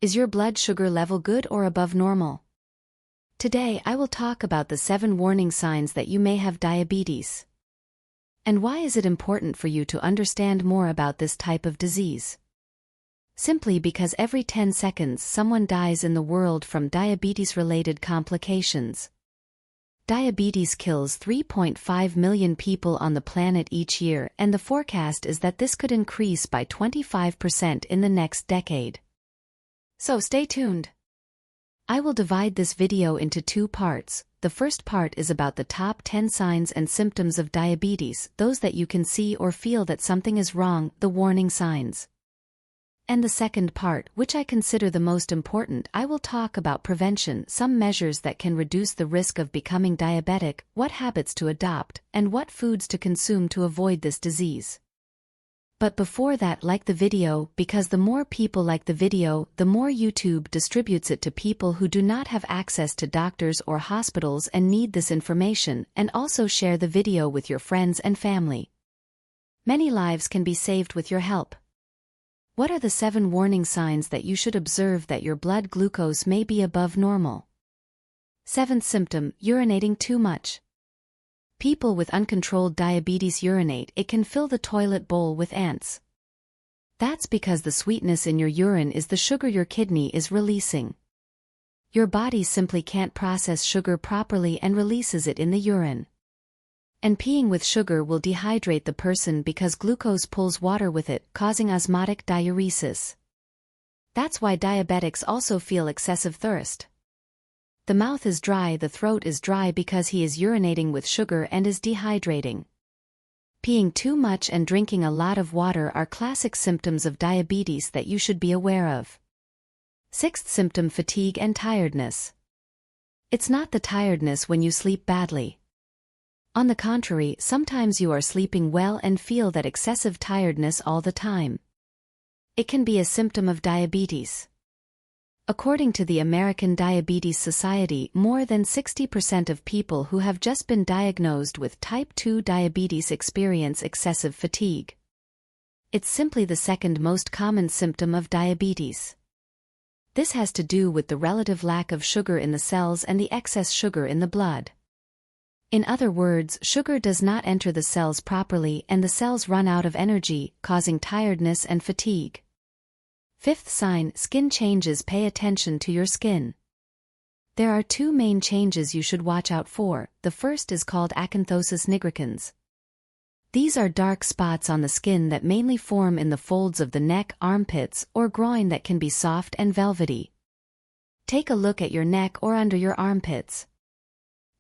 Is your blood sugar level good or above normal? Today I will talk about the 7 warning signs that you may have diabetes. And why is it important for you to understand more about this type of disease? Simply because every 10 seconds someone dies in the world from diabetes-related complications. Diabetes kills 3.5 million people on the planet each year, and the forecast is that this could increase by 25% in the next decade. So stay tuned. I will divide this video into 2 parts. The first part is about the top 10 signs and symptoms of diabetes, those that you can see or feel that something is wrong, the warning signs. And the second part, which I consider the most important, I will talk about prevention, some measures that can reduce the risk of becoming diabetic, what habits to adopt, and what foods to consume to avoid this disease. But before that, like the video, because the more people like the video, the more YouTube distributes it to people who do not have access to doctors or hospitals and need this information, and also share the video with your friends and family. Many lives can be saved with your help. What are the 7 warning signs that you should observe that your blood glucose may be above normal? 7th symptom, urinating too much. People with uncontrolled diabetes urinate. It can fill the toilet bowl with ants. That's because the sweetness in your urine is the sugar your kidney is releasing. Your body simply can't process sugar properly and releases it in the urine. And peeing with sugar will dehydrate the person because glucose pulls water with it, causing osmotic diuresis. That's why diabetics also feel excessive thirst. The mouth is dry, the throat is dry because he is urinating with sugar and is dehydrating. Peeing too much and drinking a lot of water are classic symptoms of diabetes that you should be aware of. 6th symptom, fatigue and tiredness. It's not the tiredness when you sleep badly. On the contrary, sometimes you are sleeping well and feel that excessive tiredness all the time. It can be a symptom of diabetes. According to the American Diabetes Society, more than 60% of people who have just been diagnosed with type 2 diabetes experience excessive fatigue. It's simply the second most common symptom of diabetes. This has to do with the relative lack of sugar in the cells and the excess sugar in the blood. In other words, sugar does not enter the cells properly and the cells run out of energy, causing tiredness and fatigue. 5th sign, skin changes. Pay attention to your skin. There are 2 main changes you should watch out for. The first is called acanthosis nigricans. These are dark spots on the skin that mainly form in the folds of the neck, armpits, or groin that can be soft and velvety. Take a look at your neck or under your armpits.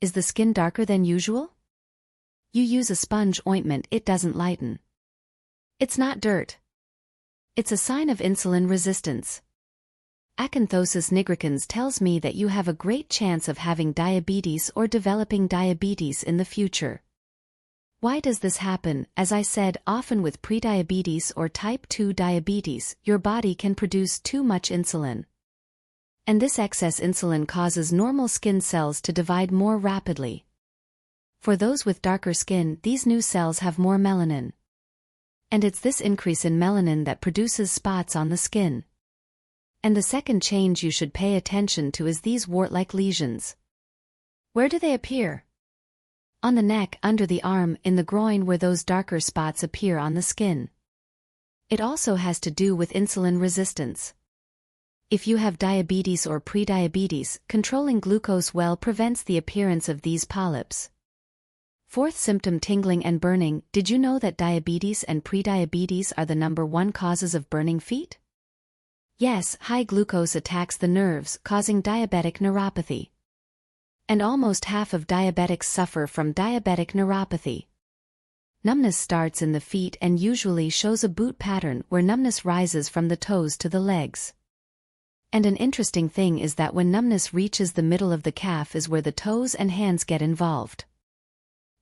Is the skin darker than usual? You use a sponge ointment, it doesn't lighten. It's not dirt. It's a sign of insulin resistance. Acanthosis nigricans tells me that you have a great chance of having diabetes or developing diabetes in the future. Why does this happen? As I said, often with prediabetes or type 2 diabetes, your body can produce too much insulin. And this excess insulin causes normal skin cells to divide more rapidly. For those with darker skin, these new cells have more melanin. And it's this increase in melanin that produces spots on the skin. And the second change you should pay attention to is these wart-like lesions. Where do they appear? On the neck, under the arm, in the groin, where those darker spots appear on the skin. It also has to do with insulin resistance. If you have diabetes or prediabetes, controlling glucose well prevents the appearance of these polyps. 4th symptom, tingling and burning. Did you know that diabetes and prediabetes are the #1 causes of burning feet? Yes, high glucose attacks the nerves, causing diabetic neuropathy. And almost half of diabetics suffer from diabetic neuropathy. Numbness starts in the feet and usually shows a boot pattern where numbness rises from the toes to the legs. And an interesting thing is that when numbness reaches the middle of the calf is where the toes and hands get involved.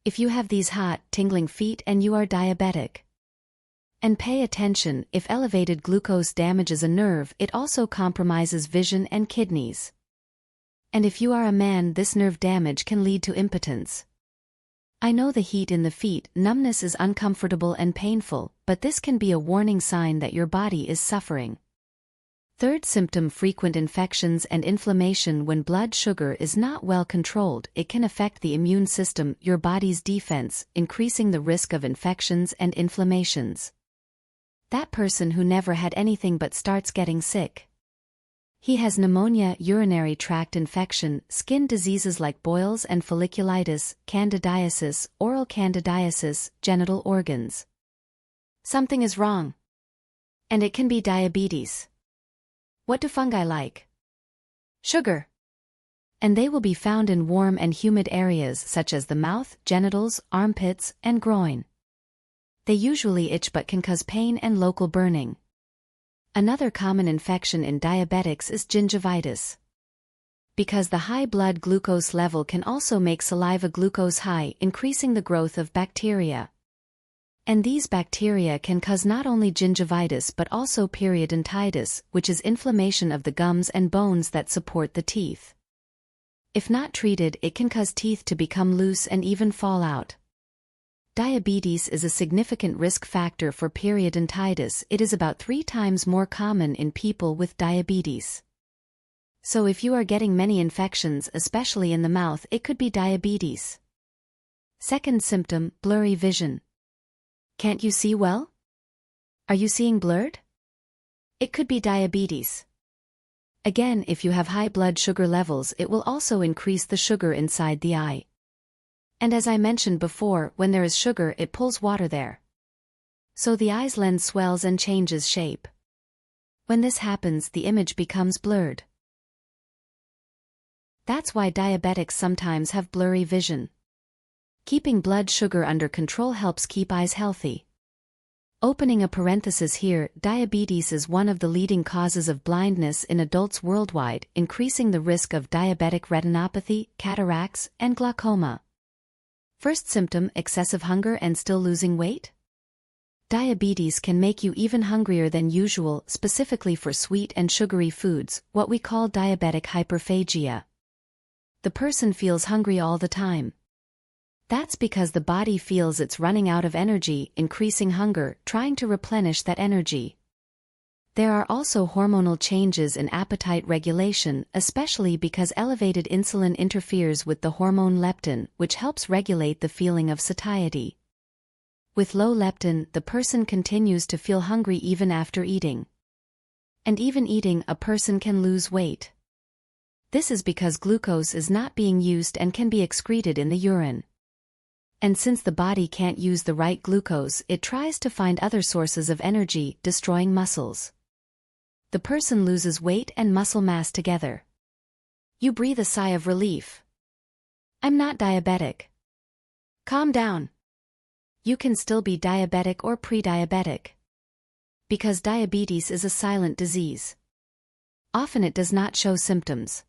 If you have these hot, tingling feet and you are diabetic. And pay attention, if elevated glucose damages a nerve, it also compromises vision and kidneys. And if you are a man, this nerve damage can lead to impotence. I know the heat in the feet, numbness is uncomfortable and painful, but this can be a warning sign that your body is suffering. Third symptom: frequent infections and inflammation. When blood sugar is not well controlled, it can affect the immune system, your body's defense, increasing the risk of infections and inflammations. That person who never had anything but starts getting sick. He has pneumonia, urinary tract infection, skin diseases like boils and folliculitis, candidiasis, oral candidiasis, genital organs. Something is wrong. And it can be diabetes. What do fungi like? Sugar. And they will be found in warm and humid areas such as the mouth, genitals, armpits, and groin. They usually itch but can cause pain and local burning. Another common infection in diabetics is gingivitis. Because the high blood glucose level can also make saliva glucose high, increasing the growth of bacteria. And these bacteria can cause not only gingivitis but also periodontitis, which is inflammation of the gums and bones that support the teeth. If not treated, it can cause teeth to become loose and even fall out. Diabetes is a significant risk factor for periodontitis. It is about 3 times more common in people with diabetes. So if you are getting many infections, especially in the mouth, it could be diabetes. Second symptom: blurry vision. Can't you see well? Are you seeing blurred? It could be diabetes. Again, if you have high blood sugar levels, it will also increase the sugar inside the eye. And as I mentioned before, when there is sugar, it pulls water there. So the eye's lens swells and changes shape. When this happens, the image becomes blurred. That's why diabetics sometimes have blurry vision. Keeping blood sugar under control helps keep eyes healthy. Opening a parenthesis here, diabetes is one of the leading causes of blindness in adults worldwide, increasing the risk of diabetic retinopathy, cataracts, and glaucoma. First symptom: excessive hunger and still losing weight? Diabetes can make you even hungrier than usual, specifically for sweet and sugary foods, what we call diabetic hyperphagia. The person feels hungry all the time. That's because the body feels it's running out of energy, increasing hunger, trying to replenish that energy. There are also hormonal changes in appetite regulation, especially because elevated insulin interferes with the hormone leptin, which helps regulate the feeling of satiety. With low leptin, the person continues to feel hungry even after eating. And even eating, a person can lose weight. This is because glucose is not being used and can be excreted in the urine. And since the body can't use the right glucose, it tries to find other sources of energy, destroying muscles. The person loses weight and muscle mass together. You breathe a sigh of relief. I'm not diabetic. Calm down. You can still be diabetic or pre-diabetic. Because diabetes is a silent disease. Often it does not show symptoms.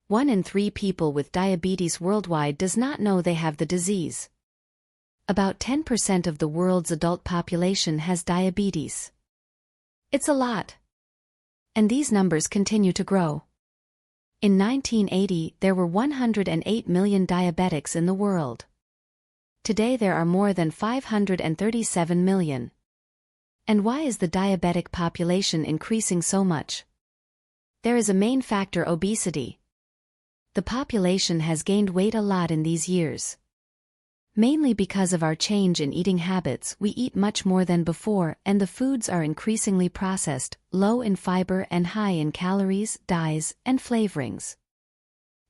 1 in 3 people with diabetes worldwide does not know they have the disease. About 10% of the world's adult population has diabetes. It's a lot. And these numbers continue to grow. In 1980, there were 108 million diabetics in the world. Today there are more than 537 million. And why is the diabetic population increasing so much? There is a main factor: obesity. The population has gained weight a lot in these years. Mainly because of our change in eating habits, we eat much more than before, and the foods are increasingly processed, low in fiber and high in calories, dyes, and flavorings.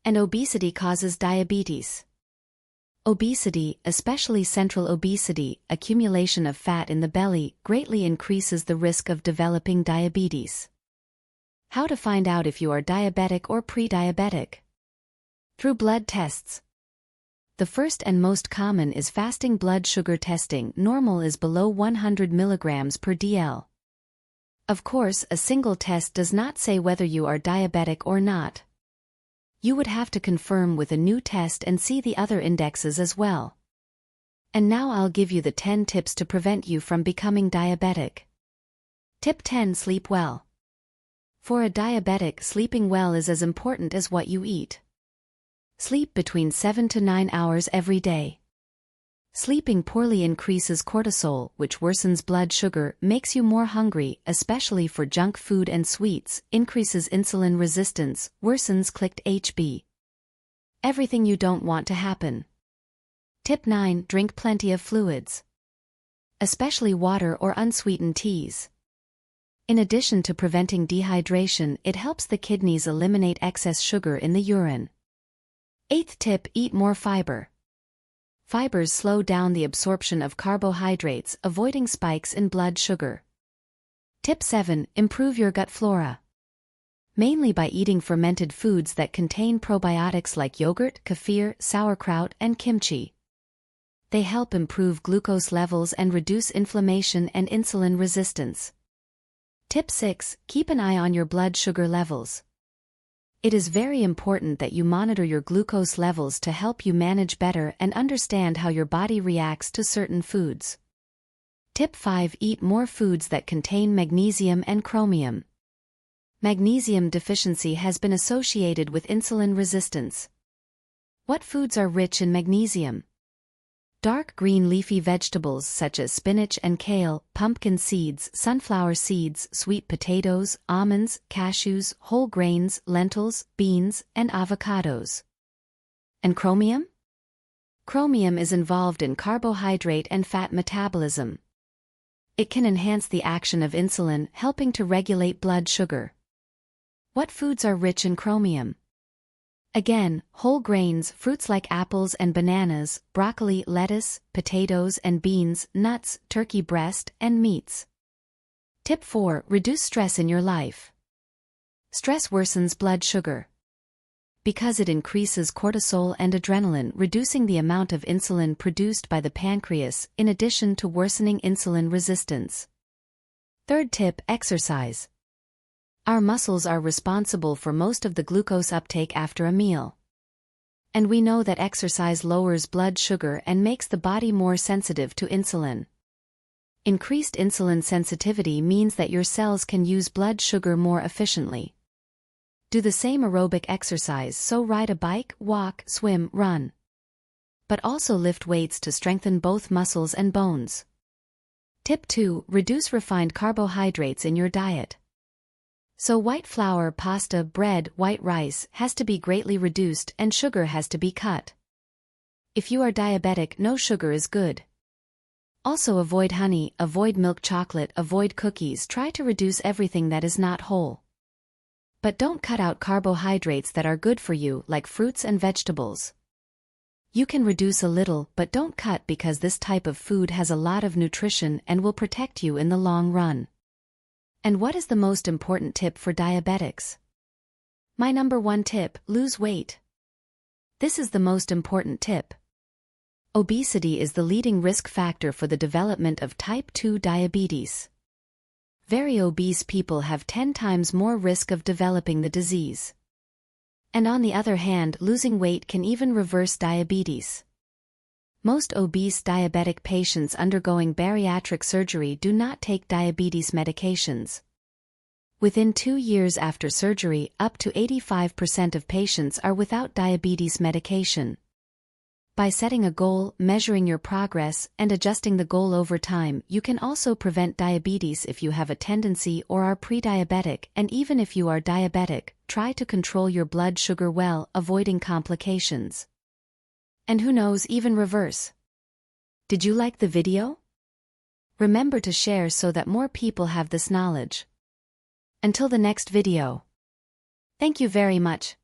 And obesity causes diabetes. Obesity, especially central obesity, accumulation of fat in the belly, greatly increases the risk of developing diabetes. How to find out if you are diabetic or pre-diabetic? Through blood tests. The first and most common is fasting blood sugar testing. Normal is below 100 mg per dl. Of course, a single test does not say whether you are diabetic or not. You would have to confirm with a new test and see the other indexes as well. And now I'll give you the 10 tips to prevent you from becoming diabetic. Tip 10: Sleep well. For a diabetic, sleeping well is as important as what you eat. Sleep between 7 to 9 hours every day. Sleeping poorly increases cortisol, which worsens blood sugar, makes you more hungry, especially for junk food and sweets, increases insulin resistance, worsens clicked HB. Everything you don't want to happen. Tip 9. Drink plenty of fluids, especially water or unsweetened teas. In addition to preventing dehydration, it helps the kidneys eliminate excess sugar in the urine. 8th tip. Eat more fiber. Fibers slow down the absorption of carbohydrates, avoiding spikes in blood sugar. Tip 7. Improve your gut flora. Mainly by eating fermented foods that contain probiotics like yogurt, kefir, sauerkraut, and kimchi. They help improve glucose levels and reduce inflammation and insulin resistance. Tip 6. Keep an eye on your blood sugar levels. It is very important that you monitor your glucose levels to help you manage better and understand how your body reacts to certain foods. Tip 5. Eat more foods that contain magnesium and chromium. Magnesium deficiency has been associated with insulin resistance. What foods are rich in magnesium? Dark green leafy vegetables such as spinach and kale, pumpkin seeds, sunflower seeds, sweet potatoes, almonds, cashews, whole grains, lentils, beans, and avocados. And chromium? Chromium is involved in carbohydrate and fat metabolism. It can enhance the action of insulin, helping to regulate blood sugar. What foods are rich in chromium? Again, whole grains, fruits like apples and bananas, broccoli, lettuce, potatoes and beans, nuts, turkey breast, and meats. Tip 4. Reduce stress in your life. Stress worsens blood sugar. Because it increases cortisol and adrenaline, reducing the amount of insulin produced by the pancreas, in addition to worsening insulin resistance. 3rd tip. Exercise. Our muscles are responsible for most of the glucose uptake after a meal. And we know that exercise lowers blood sugar and makes the body more sensitive to insulin. Increased insulin sensitivity means that your cells can use blood sugar more efficiently. Do the same aerobic exercise, so ride a bike, walk, swim, run. But also lift weights to strengthen both muscles and bones. Tip 2. Reduce refined carbohydrates in your diet. So white flour, pasta, bread, white rice has to be greatly reduced and sugar has to be cut. If you are diabetic, no sugar is good. Also avoid honey, avoid milk chocolate, avoid cookies, try to reduce everything that is not whole. But don't cut out carbohydrates that are good for you, like fruits and vegetables. You can reduce a little, but don't cut because this type of food has a lot of nutrition and will protect you in the long run. And what is the most important tip for diabetics? My number 1 tip: lose weight. This is the most important tip. Obesity is the leading risk factor for the development of type 2 diabetes. Very obese people have 10 times more risk of developing the disease. And on the other hand, losing weight can even reverse diabetes. Most obese diabetic patients undergoing bariatric surgery do not take diabetes medications. Within 2 years after surgery, up to 85% of patients are without diabetes medication. By setting a goal, measuring your progress, and adjusting the goal over time, you can also prevent diabetes if you have a tendency or are pre-diabetic, and even if you are diabetic, try to control your blood sugar well, avoiding complications. And who knows, even reverse. Did you like the video? Remember to share so that more people have this knowledge. Until the next video. Thank you very much.